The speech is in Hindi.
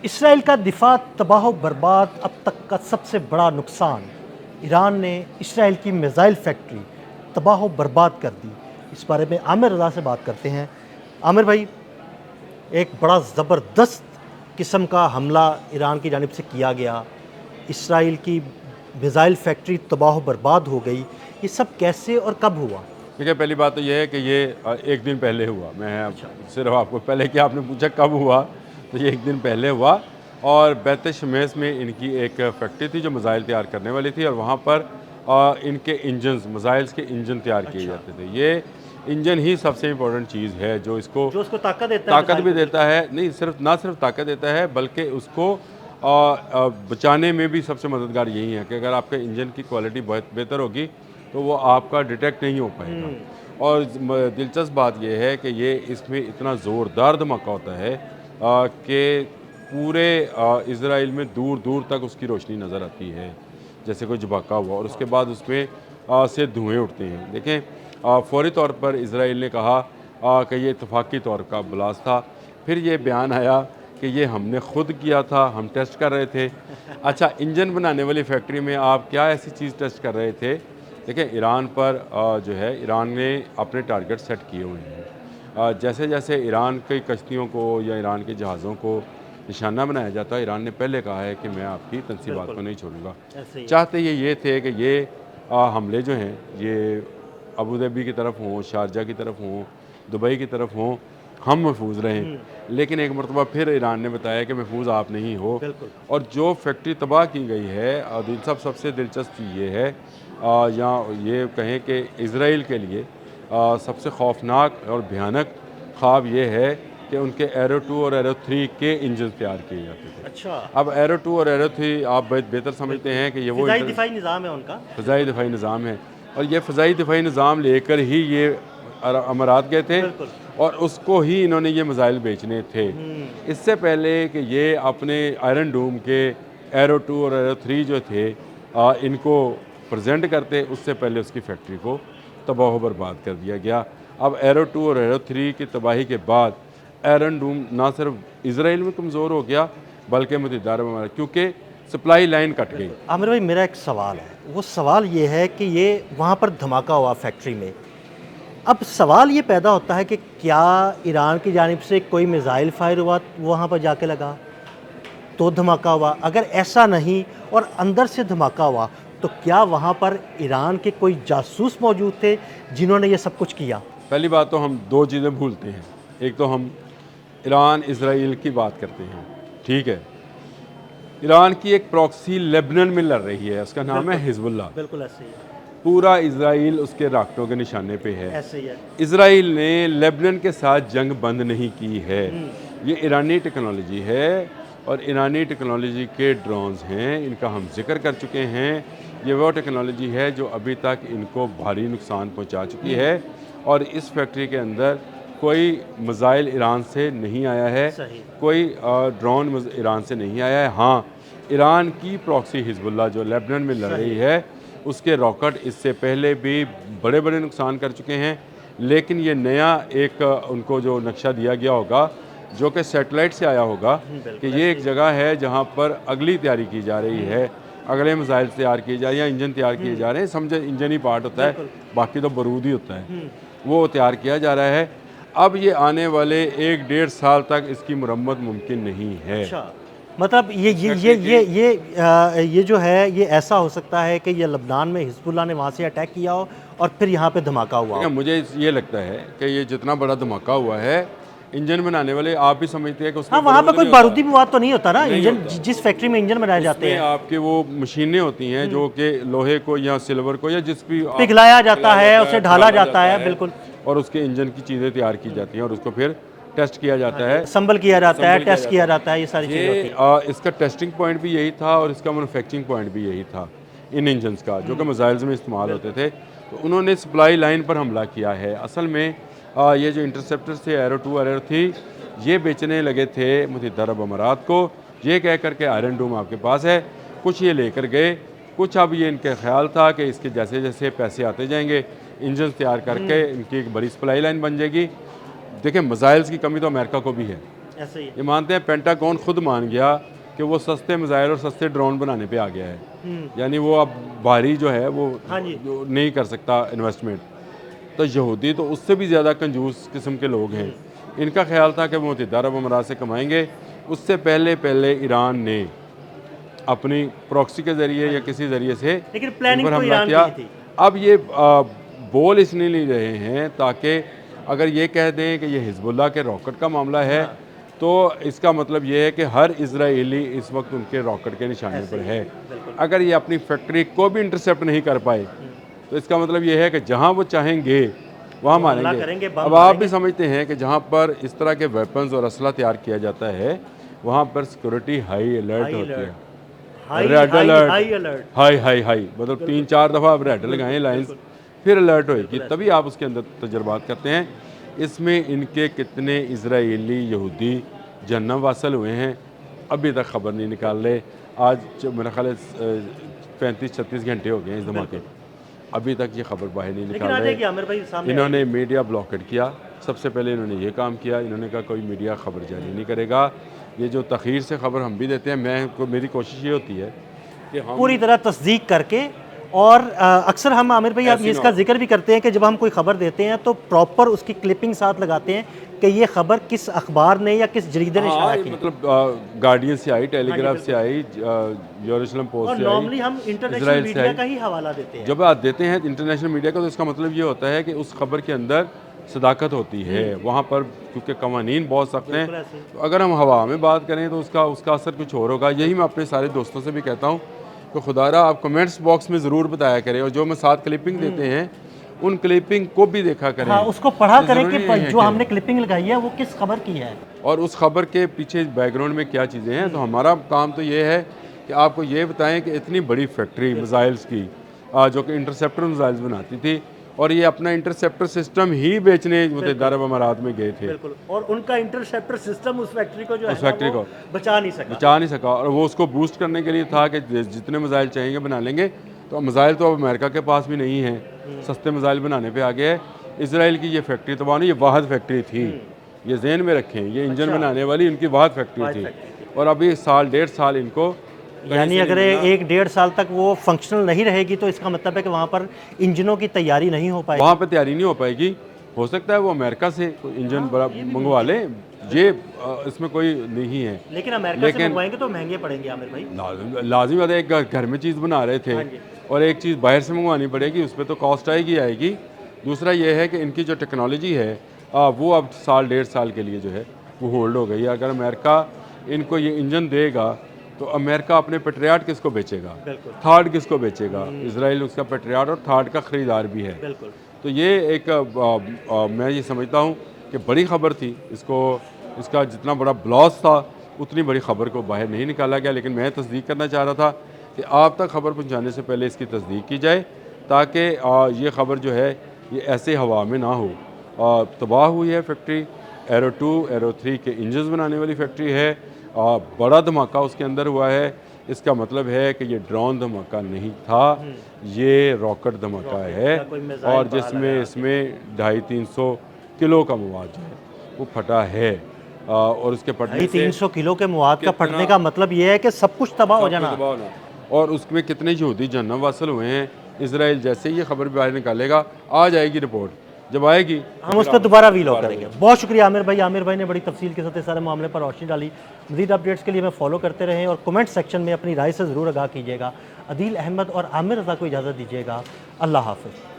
इसराइल का दिफा तबाह बर्बाद, अब तक का सबसे बड़ा नुकसान। ईरान ने इसराइल की मिसाइल फैक्ट्री तबाह बर्बाद कर दी। इस बारे में आमिर रज़ा से बात करते हैं। आमिर भाई, एक बड़ा ज़बरदस्त किस्म का हमला ईरान की जानिब से किया गया, इसराइल की मिसाइल फैक्ट्री तबाह बर्बाद हो गई। ये सब कैसे और कब हुआ? देखिए, पहली बात तो ये है कि ये एक दिन पहले हुआ। मैं अच्छा। सिर्फ आपको पहले कि आपने पूछा कब हुआ, तो ये एक दिन पहले हुआ। और बैत शमेस में इनकी एक फैक्ट्री थी जो मिसाइल तैयार करने वाली थी, और वहाँ पर इनके इंजन्स, मिसाइल्स के इंजन तैयार किए अच्छा, जाते थे। ये इंजन ही सबसे इम्पोर्टेंट चीज़ है जो इसको जो उसको ताकत देता है ताकत मिसाइल भी को देता बिल्कुल। है। नहीं, सिर्फ ना सिर्फ ताकत देता है, बल्कि उसको बचाने में भी सबसे मददगार यही है कि अगर आपके इंजन की क्वालिटी बहुत बेहतर होगी तो वो आपका डिटेक्ट नहीं हो पाएगा। और दिलचस्प बात यह है कि ये इसमें इतना ज़ोरदार धमाका होता है कि पूरे इज़राइल में दूर दूर तक उसकी रोशनी नज़र आती है, जैसे कोई झपाका हुआ, और उसके बाद उसमें से धुएँ उठते हैं। देखें, फौरी तौर पर इज़राइल ने कहा कि ये इत्तफाकी तौर का ब्लास्ट था। फिर ये बयान आया कि ये हमने खुद किया था, हम टेस्ट कर रहे थे। अच्छा, इंजन बनाने वाली फैक्ट्री में आप क्या ऐसी चीज़ टेस्ट कर रहे थे? देखिए, ईरान पर जो है, ईरान ने अपने टारगेट सेट किए हुए हैं। जैसे जैसे ईरान की कश्तियों को या ईरान के जहाज़ों को निशाना बनाया जाता है, ईरान ने पहले कहा है कि मैं आपकी तनसीबात को बिल्कुल, नहीं छोड़ूंगा। ऐसे ही है। चाहते ये थे कि ये हमले जो हैं ये अबू धाबी की तरफ हों, शारजा की तरफ हों, दुबई की तरफ हों, हम महफूज रहें। लेकिन एक मरतबा फिर ईरान ने बताया कि महफूज आप नहीं हो। बिल्कुल। और जो फैक्ट्री तबाह की गई है, सबसे दिलचस्प चीज़ ये है, या ये कहें कि इज़राइल के लिए सबसे खौफनाक और भयानक ख्वाब ये है कि उनके एरो 2 और एरो 3 के इंजन तैयार किए जाते थे। अच्छा, अब एरो 2 और एरो 3 आप बेहतर समझते हैं कि ये वो फ़िज़ाई दिफ़ाई निज़ाम है उनका। फ़िज़ाई दिफ़ाई निज़ाम है, और ये फ़िज़ाई दिफ़ाई निज़ाम लेकर ही ये अमारात गए थे, बिल्कुल। और उसको ही इन्होंने ये मिसाइल बेचने थे। इससे पहले कि ये अपने आयरन डूम के एरो 2 और एरो 3 जो थे इनको प्रेजेंट करते, उससे पहले उसकी फैक्ट्री को तबाह बर्बाद कर दिया गया। अब एरो 2 और एरो 3 की तबाही के बाद आयरन डूम ना सिर्फ इज़राइल में कमज़ोर हो गया, बल्कि मुत्तहिदा अरब अमारात, क्योंकि सप्लाई लाइन कट गई। आमिर भाई, मेरा एक सवाल है, वो सवाल ये है कि ये वहाँ पर धमाका हुआ फैक्ट्री में। अब सवाल ये पैदा होता है कि क्या ईरान की जानिब से कोई मिसाइल फायर हुआ वहाँ पर जाके लगा तो धमाका हुआ? अगर ऐसा नहीं और अंदर से धमाका हुआ, तो क्या वहाँ पर ईरान के कोई जासूस मौजूद थे जिन्होंने ये सब कुछ किया? पहली बात तो हम दो चीज़ें भूलते हैं। एक तो हम ईरान इसराइल की बात करते हैं, ठीक है। ईरान की एक प्रॉक्सी लेबनान में लड़ रही है, उसका नाम है हिजबुल्लाह। बिल्कुल ऐसे ही है। पूरा इज़राइल उसके राकेटों के निशाने पे है। ऐसे ही है। इज़राइल ने लेबनान के साथ जंग बंद नहीं की है। ये ईरानी टेक्नोलॉजी है, और ईरानी टेक्नोलॉजी के ड्रोन्स हैं, इनका हम जिक्र कर चुके हैं। ये वो टेक्नोलॉजी है जो अभी तक इनको भारी नुकसान पहुंचा चुकी है, और इस फैक्ट्री के अंदर कोई मिसाइल ईरान से नहीं आया है, सही। कोई ड्रोन ईरान से नहीं आया है। हाँ, ईरान की प्रॉक्सी हिजबुल्लाह जो लेबनान में लड़ रही है, उसके रॉकेट इससे पहले भी बड़े बड़े नुकसान कर चुके हैं। लेकिन ये नया एक उनको जो नक्शा दिया गया होगा, जो कि सैटेलाइट से आया होगा, कि ये एक जगह है जहाँ पर अगली तैयारी की जा रही है, अगले मिसाइल तैयार किए जा रहे हैं या इंजन तैयार किए जा रहे हैं। समझे, इंजन ही पार्ट होता है, बाकी तो बारूद ही होता है, वो तैयार किया जा रहा है। अब ये आने वाले 1-1.5 साल तक इसकी मुरम्मत मुमकिन नहीं है। अच्छा, मतलब ये जो है, ये ऐसा हो सकता है कि ये लबनान में हिजबुल्लाह ने वहाँ से अटैक किया हो और फिर यहाँ पे धमाका हुआ देखिए, हो। मुझे ये लगता है कि ये जितना बड़ा धमाका हुआ है, इंजन बनाने वाले आप भी समझते हैं कि उसमें हाँ, वहाँ पर बारूद कोई नहीं बारूदी होता। विवाद तो नहीं होता ना? नहीं इंजन होता। जिस फैक्ट्री में इंजन बनाए जाते उसमें हैं, आपके वो मशीनें होती हैं जो कि लोहे को या सिल्वर को या जिस भी पिघलाया जाता है, उसे ढाला जाता है, बिल्कुल। और उसके इंजन की चीज़ें तैयार की जाती हैं, और उसको फिर टेस्ट किया जाता है, संबल किया जाता है, असेंबल किया टेस्ट जाता किया है। जाता है, ये सारी चीज़ें होती हैं। इसका टेस्टिंग पॉइंट भी यही था, और इसका मैन्युफैक्चरिंग पॉइंट भी यही था इन इंजन्स का, जो कि मिसाइल्स में इस्तेमाल होते थे। तो उन्होंने सप्लाई लाइन पर हमला किया है। असल में ये जो इंटरसेप्टर थे, एरो 2 और एरो 3, ये बेचने लगे थे मुत्तहिदा अरब अमारात को, ये कह कर के आयरन डूम आपके पास है। कुछ ये लेकर गए, कुछ अब ये इनका ख्याल था कि इसके जैसे जैसे पैसे आते जाएंगे, इंजन तैयार करके इनकी एक बड़ी सप्लाई लाइन बन जाएगी। देखिए, मिसाइल्स की कमी तो अमेरिका को भी है, ऐसे ही है। ये मानते हैं, पेंटागन खुद मान गया कि वो सस्ते मिसाइल और सस्ते ड्रोन बनाने पे आ गया है, यानी वो अब भारी जो है वो हाँ जी। जो नहीं कर सकता इन्वेस्टमेंट। तो यहूदी तो उससे भी ज़्यादा कंजूस किस्म के लोग हैं। इनका ख्याल था कि वो मुत्तहिदा अरब अमारात से कमाएंगे। उससे पहले पहले ईरान ने अपनी प्रॉक्सी के ज़रिए या किसी ज़रिए से लेकिन इन प्लानिंग पर तो हमला ईरान किया। की ही थी। अब ये बोल इसलिए ले रहे हैं ताकि अगर ये कह दें कि ये हिजबुल्लाह के रॉकेट का मामला है, तो इसका मतलब ये है कि हर इजरायली इस वक्त उनके रॉकेट के निशाने ऐसे पर ही है। बिल्कुल। अगर ये अपनी फैक्ट्री को भी इंटरसेप्ट नहीं कर पाए, तो इसका मतलब ये है कि जहाँ वो चाहेंगे वहाँ वो हमला मारेंगे। करेंगे, बम अब आप मारेंगे। भी समझते हैं कि जहाँ पर इस तरह के वेपन्स और असला तैयार किया जाता है, वहाँ पर सिक्योरिटी हाई अलर्ट हाई होती अलर्ट, है। High red high alert, high alert. High high high, मतलब 3-4 दफ़ा आप रेड लगाएं लाइंस, फिर अलर्ट होएगी, तभी आप उसके अंदर तजर्बात करते हैं। इसमें इनके कितने इजरायली यहूदी जहन्नम वासल हुए हैं, अभी तक खबर नहीं निकाल रहे। आज मेरा ख्याल है 35-36 घंटे हो गए हैं इस धमाके, अभी तक ये खबर बाहर नहीं लेकिन निकाल आ रहे। जाएगी आमिर भाई, सामने इन्होंने मीडिया ब्लॉकेट किया, सबसे पहले इन्होंने ये काम किया। इन्होंने कहा कोई मीडिया खबर जारी नहीं करेगा। ये जो तखीर से खबर हम भी देते हैं, मेरी कोशिश ये होती है कि हम पूरी तरह तस्दीक करके। और अक्सर हम आमिर भाई आप ऐसी ये ना इसका हो। जिक्र भी करते हैं कि जब हम कोई खबर देते हैं तो प्रॉपर उसकी क्लिपिंग साथ लगाते हैं कि ये खबर किस अखबार ने या किस जरीदे ने हाँ, शाया ये की। मतलब गार्डियन से आई, टेलीग्राफ से आई, यरूशलेम और पोस्ट से नॉर्मली आई, हम इंटरनेशनल इसराइल से मीडिया आई। का ही हवाला देते हैं। जब आप देते हैं इंटरनेशनल मीडिया का, तो इसका मतलब ये होता है कि उस खबर के अंदर सदाकत होती है वहाँ पर, क्योंकि कवानीन बहुत सख्त हैं। बिल्कुल ऐसे ही। तो अगर हम हवा में बात करें तो उसका असर कुछ और होगा। यही मैं अपने सारे दोस्तों से भी कहता हूँ कि खुदारा आप कमेंट्स बॉक्स में ज़रूर बताया करें, और जो मैं साथ क्लिपिंग देते हैं उन क्लिपिंग को भी देखा करें। हाँ, उसको पढ़ा ये करें ज़रूरी कि नहीं है जो हमने क्लिपिंग लगाई है वो किस खबर की है। और उस खबर के पीछे बैकग्राउंड में क्या चीज़ें हैं। तो हमारा काम तो ये है कि आपको ये बताएं कि इतनी बड़ी फैक्ट्री मिसाइल्स की, जो कि इंटरसेप्टर मिसाइल्स बनाती थी, और ये अपना इंटरसेप्टर सिस्टम ही बेचने मुत्तहिदा अरब अमारात में गए थे। बिल्कुल। और उनका इंटरसेप्टर सिस्टम उस फैक्ट्री को जो उस है ना, फैक्ट्री वो को बचा नहीं सका। बचा नहीं सका, और वो उसको बूस्ट करने के लिए था कि जितने मिसाइल चाहिए बना लेंगे। तो मिसाइल तो अब अमेरिका के पास भी नहीं है, सस्ते मिसाइल बनाने पे आ गए है। इसराइल की ये फैक्ट्री तबाह नहीं, ये वाहद फैक्ट्री थी, ये जहन में रखें, ये इंजन बनाने वाली इनकी वाहद फैक्ट्री थी। और अभी साल 1.5 साल इनको यानी अगर 1-1.5 साल तक वो फंक्शनल नहीं रहेगी तो इसका मतलब है कि वहाँ पर इंजनों की तैयारी नहीं हो पाएगी। वहाँ पे तैयारी नहीं हो पाएगी। हो सकता है वो अमेरिका से कोई इंजन बड़ा मंगवा ले, ये इसमें कोई नहीं है। लेकिन अमेरिका से मंगवाएंगे तो महंगे पड़ेंगे आमिर भाई। लाजिम बात है, एक घर में चीज़ बना रहे थे और एक चीज़ बाहर से मंगवानी पड़ेगी, उस पर तो कॉस्ट आएगी। दूसरा ये है कि इनकी जो टेक्नोलॉजी है वो अब साल 1.5 साल के लिए जो है वो होल्ड हो गई है। अगर अमेरिका इनको ये इंजन देगा तो अमेरिका अपने पेट्रियाट किसको बेचेगा, थार्ड किसको बेचेगा। इसराइल उसका पेट्रियाट और थार्ड का ख़रीदार भी है। बिल्कुल। तो ये एक मैं ये समझता हूँ कि बड़ी ख़बर थी। इसका जितना बड़ा ब्लॉस था उतनी बड़ी ख़बर को बाहर नहीं निकाला गया। लेकिन मैं तस्दीक करना चाह रहा था कि आप तक खबर पहुँचाने से पहले इसकी तस्दीक की जाए, ताकि ये ख़बर जो है ये ऐसे हवा में ना हो। तबाह हुई है फैक्ट्री, एरो 2 एरो 3 के इंजन बनाने वाली फैक्ट्री है। बड़ा धमाका उसके अंदर हुआ है। इसका मतलब है कि ये ड्रोन धमाका नहीं था, ये रॉकेट धमाका है, और जिसमें इसमें 250-300 किलो का मवाद जो है वो फटा है। और उसके फटने से 300 किलो के मवाद का फटने का मतलब ये है कि सब कुछ तबाह हो जाना। और उसमें कितने यहूदी जहन्नम वासल हुए हैं। इसराइल जैसे ही ये खबर बाहर निकालेगा, आ जाएगी रिपोर्ट, जब आएगी हम उस पर दोबारा वीलॉग करेंगे। बहुत शुक्रिया आमिर भाई। आमिर भाई ने बड़ी तफसील के साथ इस सारे मामले पर रोशनी डाली। मज़ीद अपडेट्स के लिए हमें फॉलो करते रहें और कमेंट सेक्शन में अपनी राय से ज़रूर आगाह कीजिएगा। अदील अहमद और आमिर रज़ा को इजाज़त दीजिएगा। अल्लाह हाफ़िज़।